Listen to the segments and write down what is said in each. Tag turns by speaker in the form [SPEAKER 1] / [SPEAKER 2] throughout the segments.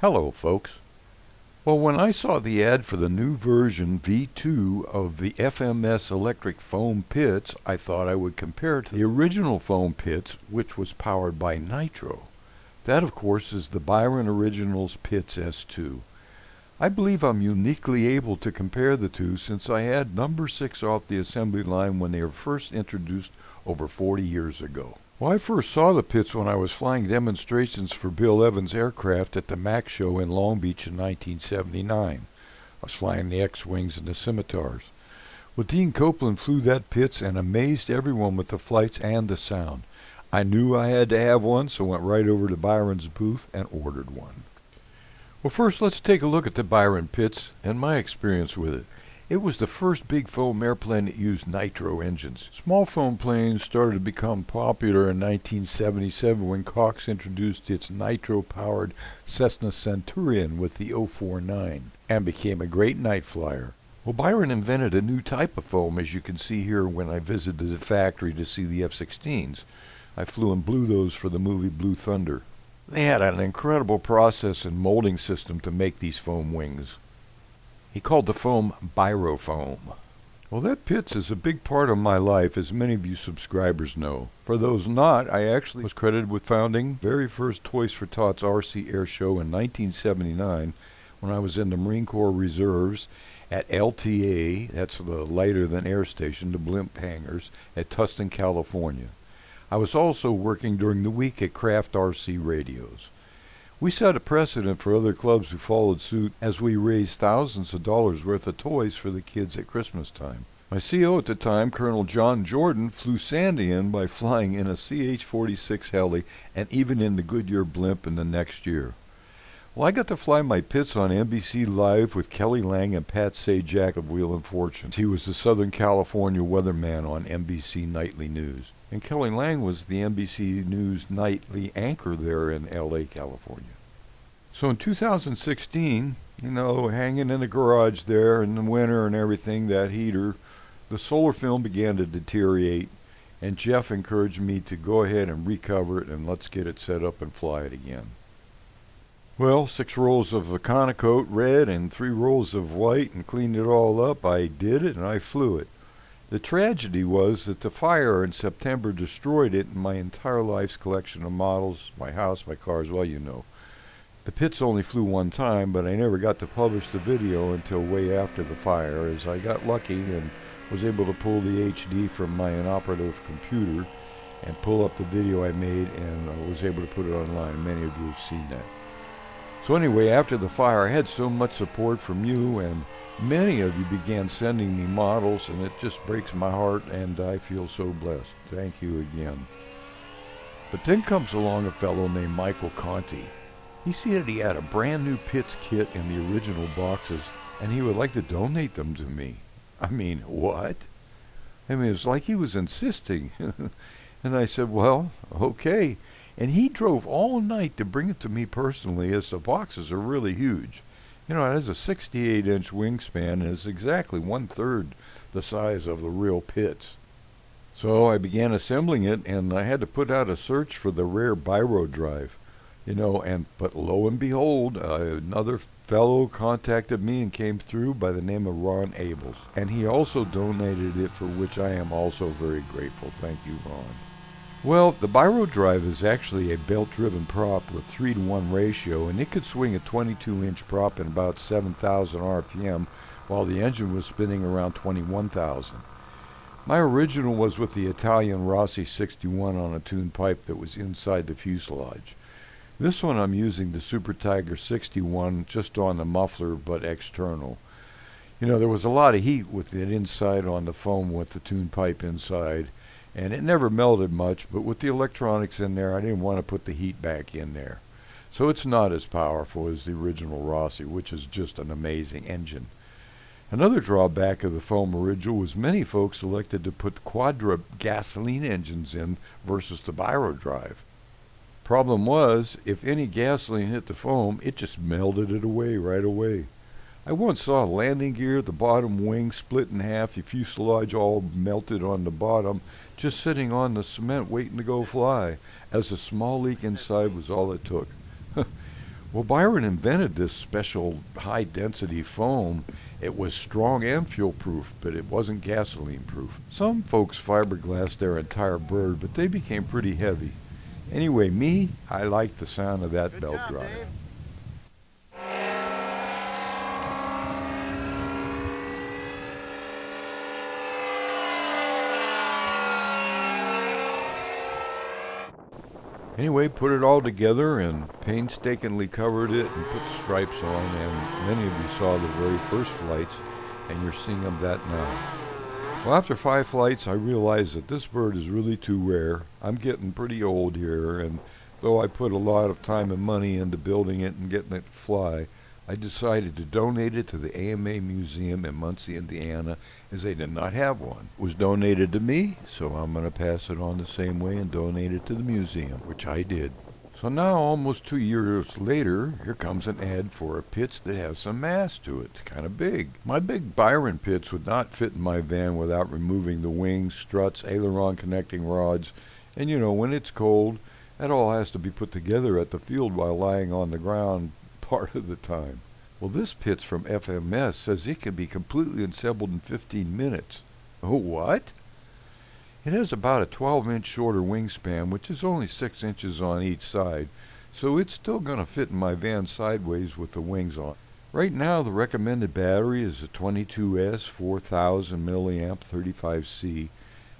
[SPEAKER 1] Hello, folks. Well, when I saw the ad for the new version V2 of the FMS electric foam pits, I thought I would compare it to the original foam pits, which was powered by NITRO. That, of course, is the Byron Originals Pits S2. I believe I'm uniquely able to compare the two since I had number 6 off the assembly line when they were first introduced over 40 years ago. Well, I first saw the pits when I was flying demonstrations for Bill Evans Aircraft at the MAC show in Long Beach in 1979. I was flying the X-Wings and the Scimitars. Well, Dean Copeland flew that pits and amazed everyone with the flights and the sound. I knew I had to have one, so went right over to Byron's booth and ordered one. Well, first let's take a look at the Byron pits and my experience with it. It was the first big foam airplane that used NITRO engines. Small foam planes started to become popular in 1977 when Cox introduced its NITRO-powered Cessna Centurion with the 049 and became a great night flyer. Well, Byron invented a new type of foam, as you can see here when I visited the factory to see the F-16s. I flew and blew those for the movie Blue Thunder. They had an incredible process and molding system to make these foam wings. He called the foam Byrofoam. Well, that pits is a big part of my life, as many of you subscribers know. For those not, I actually was credited with founding the very first Toys for Tots RC Air Show in 1979 when I was in the Marine Corps Reserves at LTA, that's the lighter than air station, the blimp hangars, at Tustin, California. I was also working during the week at Craft RC Radios. We set a precedent for other clubs who followed suit as we raised thousands of dollars worth of toys for the kids at Christmas time. My CO at the time, Colonel John Jordan, flew Sandy in by flying in a CH-46 heli and even in the Goodyear blimp in the next year. Well, I got to fly my pits on NBC Live with Kelly Lang and Pat Sajak of Wheel of Fortune. He was the Southern California weatherman on NBC Nightly News. And Kelly Lang was the NBC News nightly anchor there in LA, California. So in 2016, hanging in the garage there in the winter and everything, that heater, the solar film began to deteriorate, and Jeff encouraged me to go ahead and recover it and let's get it set up and fly it again. Well, 6 rolls of Coat red and 3 rolls of white and cleaned it all up. I did it and I flew it. The tragedy was that the fire in September destroyed it and my entire life's collection of models, my house, my cars, well, you know. The pits only flew one time, but I never got to publish the video until way after the fire, as I got lucky and was able to pull the HD from my inoperative computer and pull up the video I made, and I was able to put it online. Many of you have seen that. So anyway, after the fire, I had so much support from you, and many of you began sending me models, and it just breaks my heart, and I feel so blessed. Thank you again. But then comes along a fellow named Michael Conti. He said he had a brand new pits kit in the original boxes, and he would like to donate them to me. I mean, what? It was like he was insisting. And I said, well, okay. And he drove all night to bring it to me personally, as the boxes are really huge. It has a 68-inch wingspan and is exactly 1/3 the size of the real pits. So I began assembling it, and I had to put out a search for the rare Byro drive. But lo and behold, another fellow contacted me and came through by the name of Ron Abels. And he also donated it, for which I am also very grateful. Thank you, Ron. Well, the Byro drive is actually a belt-driven prop with 3-to-1 ratio, and it could swing a 22-inch prop at about 7,000 RPM, while the engine was spinning around 21,000. My original was with the Italian Rossi 61 on a tuned pipe that was inside the fuselage. This one I'm using the Super Tiger 61 just on the muffler, but external. There was a lot of heat with it inside on the foam with the tuned pipe inside, and it never melted much, but with the electronics in there, I didn't want to put the heat back in there. So it's not as powerful as the original Rossi, which is just an amazing engine. Another drawback of the foam original was many folks elected to put quadra gasoline engines in versus the Byro drive. Problem was, if any gasoline hit the foam, it just melted it away right away. I once saw a landing gear, the bottom wing split in half, the fuselage all melted on the bottom, just sitting on the cement waiting to go fly, as a small leak inside was all it took. Well, Byron invented this special high-density foam. It was strong and fuel-proof, but it wasn't gasoline-proof. Some folks fiberglassed their entire bird, but they became pretty heavy. Anyway, me, I like the sound of that belt drive. Anyway, put it all together and painstakingly covered it and put the stripes on, and many of you saw the very first flights, and you're seeing them that now. Well, after 5 flights, I realized that this bird is really too rare. I'm getting pretty old here, and though I put a lot of time and money into building it and getting it to fly, I decided to donate it to the AMA Museum in Muncie, Indiana, as they did not have one. It was donated to me, so I'm going to pass it on the same way and donate it to the museum, which I did. So now, almost 2 years later, here comes an ad for a Pitts that has some mass to it. It's kind of big. My big Byron Pitts would not fit in my van without removing the wings, struts, aileron connecting rods, and when it's cold, that all has to be put together at the field while lying on the ground part of the time. Well, this Pitts from FMS says it can be completely assembled in 15 minutes. Oh, what? It has about a 12-inch shorter wingspan, which is only 6 inches on each side, so it's still going to fit in my van sideways with the wings on. Right now, the recommended battery is a 22S 4000 milliamp 35C.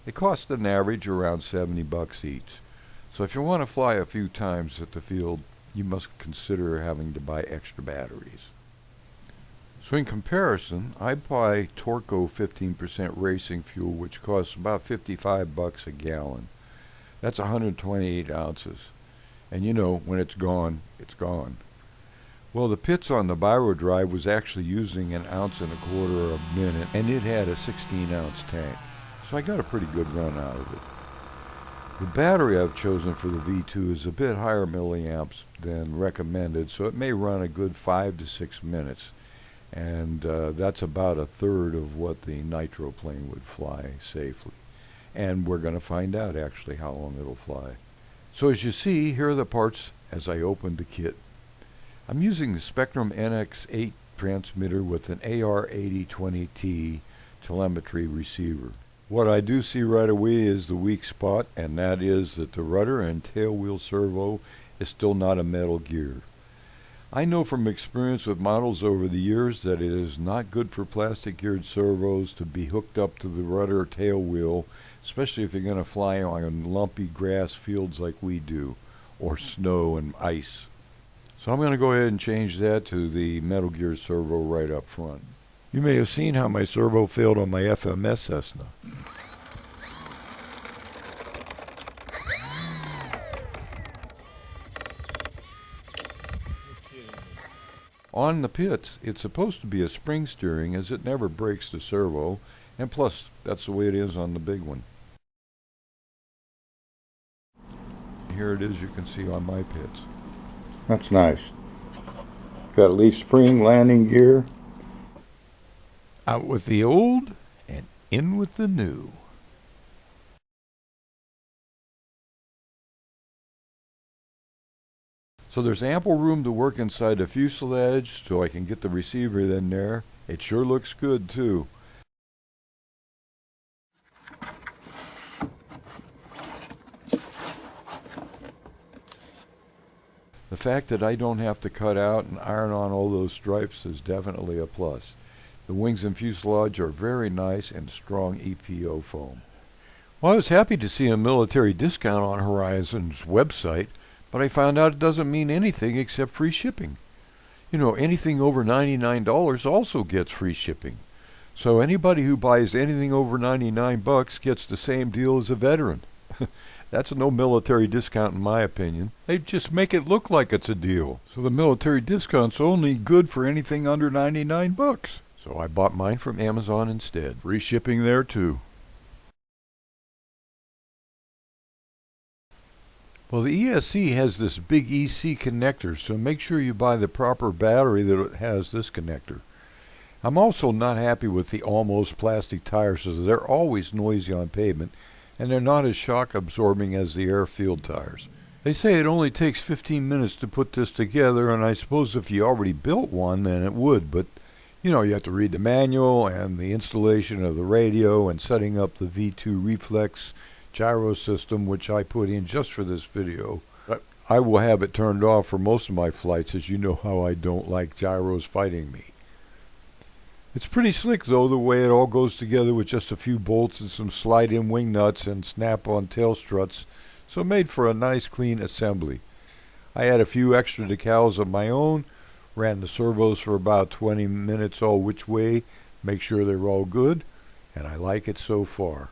[SPEAKER 1] It costs an average around $70 each. So if you want to fly a few times at the field, you must consider having to buy extra batteries. So in comparison, I buy Torco 15% racing fuel, which costs about $55 a gallon. That's 128 ounces. And when it's gone, it's gone. Well, the Pitts on the Byron drive was actually using 1.25 ounces a minute, and it had a 16-ounce tank. So I got a pretty good run out of it. The battery I've chosen for the V2 is a bit higher milliamps than recommended, so it may run a good 5 to 6 minutes. And that's about a third of what the NITRO plane would fly safely. And we're going to find out actually how long it'll fly. So as you see, here are the parts as I opened the kit. I'm using the Spectrum NX8 transmitter with an AR8020T telemetry receiver. What I do see right away is the weak spot, and that is that the rudder and tail wheel servo is still not a metal gear. I know from experience with models over the years that it is not good for plastic geared servos to be hooked up to the rudder or tail wheel, especially if you're going to fly on lumpy grass fields like we do, or snow and ice. So I'm going to go ahead and change that to the metal gear servo right up front. You may have seen how my servo failed on my FMS Cessna. On the Pitts, it's supposed to be a spring steering as it never breaks the servo, and plus, that's the way it is on the big one. Here it is, you can see on my Pitts. That's nice. Got a leaf spring, landing gear. Out with the old and in with the new. So there's ample room to work inside the fuselage so I can get the receiver in there. It sure looks good too. The fact that I don't have to cut out and iron on all those stripes is definitely a plus. The wings and fuselage are very nice and strong EPO foam. Well, I was happy to see a military discount on Horizon's website, but I found out it doesn't mean anything except free shipping. Anything over $99 also gets free shipping. So anybody who buys anything over $99 gets the same deal as a veteran. That's no military discount in my opinion. They just make it look like it's a deal. So the military discount's only good for anything under $99. So I bought mine from Amazon instead. Free shipping there too. Well, the ESC has this big EC connector, so make sure you buy the proper battery that has this connector. I'm also not happy with the almost plastic tires, as they're always noisy on pavement, and they're not as shock absorbing as the airfield tires. They say it only takes 15 minutes to put this together, and I suppose if you already built one, then it would, but you know, you have to read the manual and the installation of the radio and setting up the V2 reflex gyro system, which I put in just for this video. I will have it turned off for most of my flights, as you know how I don't like gyros fighting me. It's pretty slick though, the way it all goes together with just a few bolts and some slide-in wing nuts and snap-on tail struts, so made for a nice clean assembly. I had a few extra decals of my own, ran the servos for about 20 minutes all which way, make sure they're all good, and I like it so far.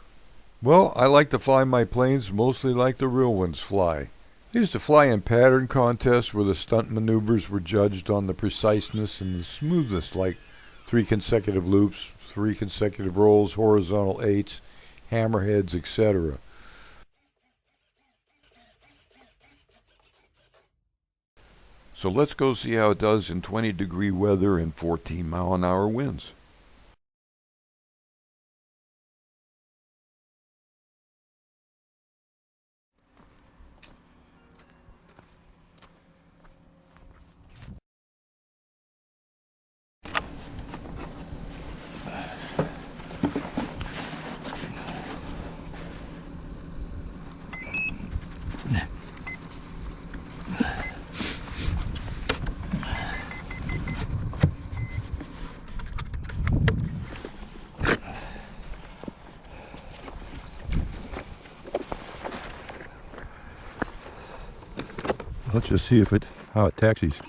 [SPEAKER 1] Well, I like to fly my planes mostly like the real ones fly. I used to fly in pattern contests where the stunt maneuvers were judged on the preciseness and the smoothness, like 3 consecutive loops, 3 consecutive rolls, horizontal 8s, hammerheads, etc. So let's go see how it does in 20-degree weather and 14-mile-an-hour winds. Let's just see how it taxis.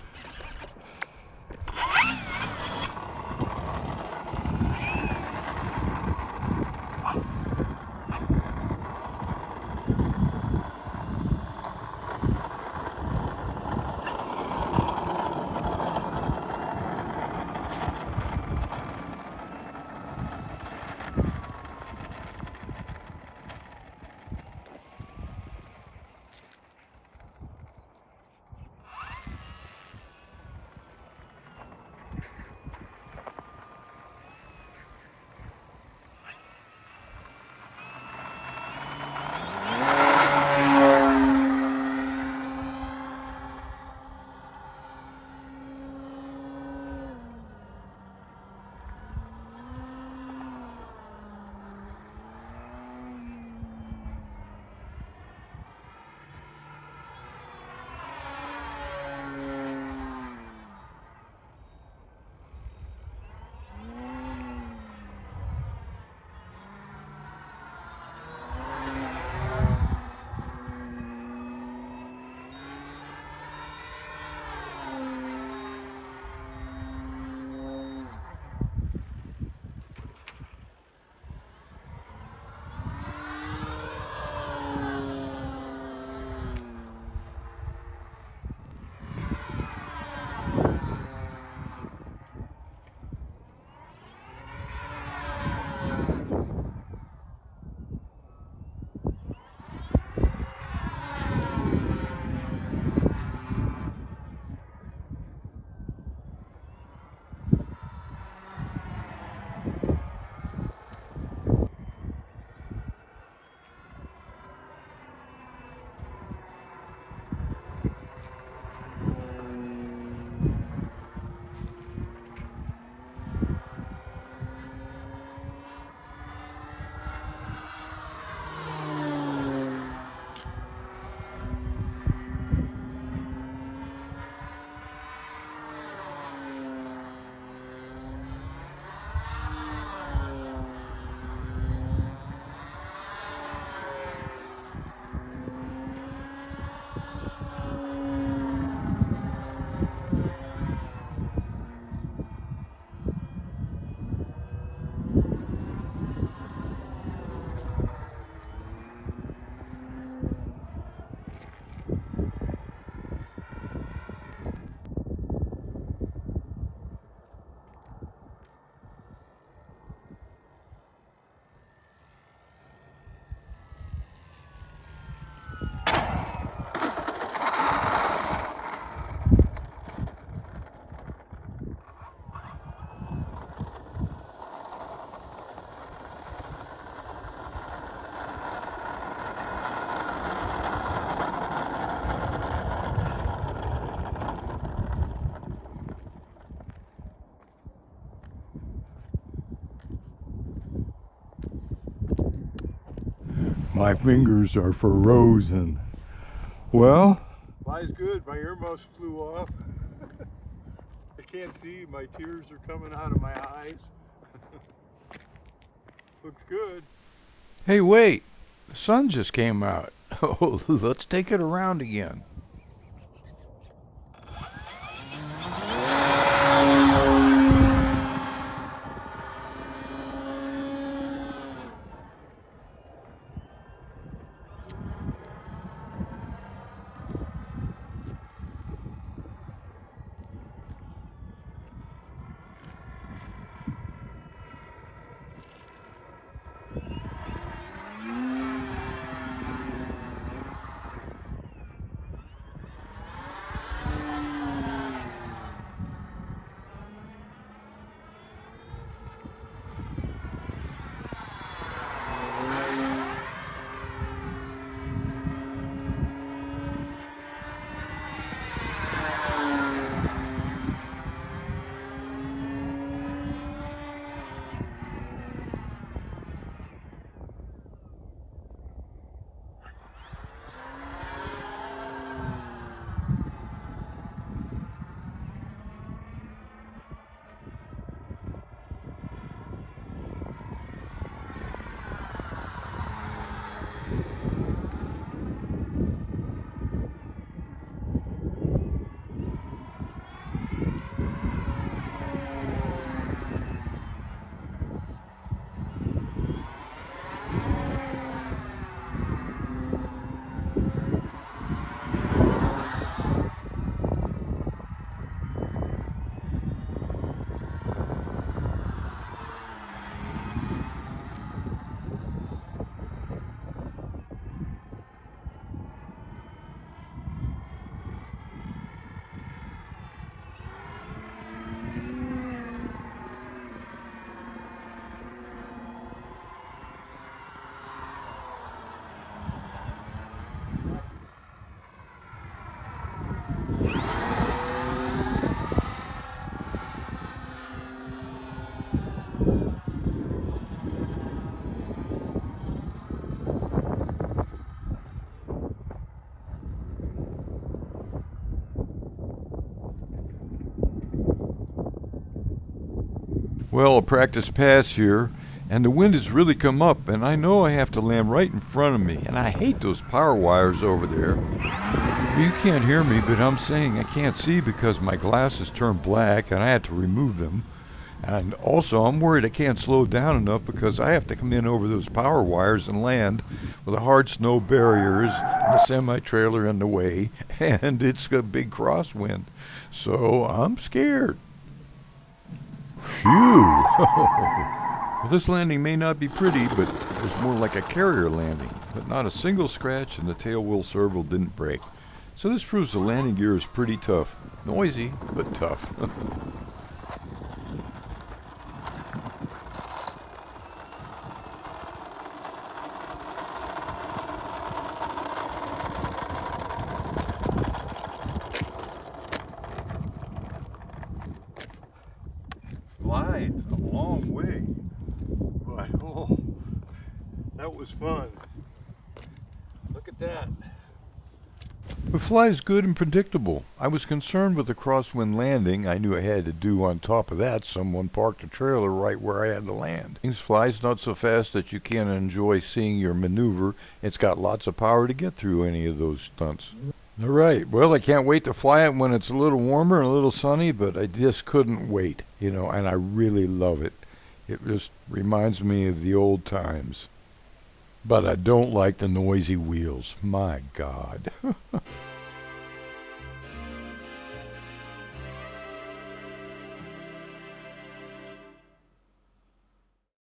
[SPEAKER 1] My fingers are frozen. Well,
[SPEAKER 2] Fly's good. My earmuffs flew off. I can't see. My tears are coming out of my eyes. Looks good.
[SPEAKER 1] hey, wait. The sun just came out. Oh, let's take it around again. Well, a practice pass here, and the wind has really come up, and I know I have to land right in front of me, and I hate those power wires over there. You can't hear me, but I'm saying I can't see because my glasses turned black, and I had to remove them. And also, I'm worried I can't slow down enough because I have to come in over those power wires and land with the hard snow barriers and the semi-trailer in the way, and it's a big crosswind. So I'm scared. Phew! Well, this landing may not be pretty, but it was more like a carrier landing. But not a single scratch, and the tail wheel serval didn't break. So this proves the landing gear is pretty tough. Noisy, but tough.
[SPEAKER 2] It's a long way, but oh, that was fun. Look at that.
[SPEAKER 1] The fly is good and predictable. I was concerned with the crosswind landing. I knew I had to do on top of that. Someone parked a trailer right where I had to land. This fly's not so fast that you can't enjoy seeing your maneuver. It's got lots of power to get through any of those stunts. All right. Well, I can't wait to fly it when it's a little warmer and a little sunny, but I just couldn't wait, and I really love it. It just reminds me of the old times. But I don't like the noisy wheels. My God.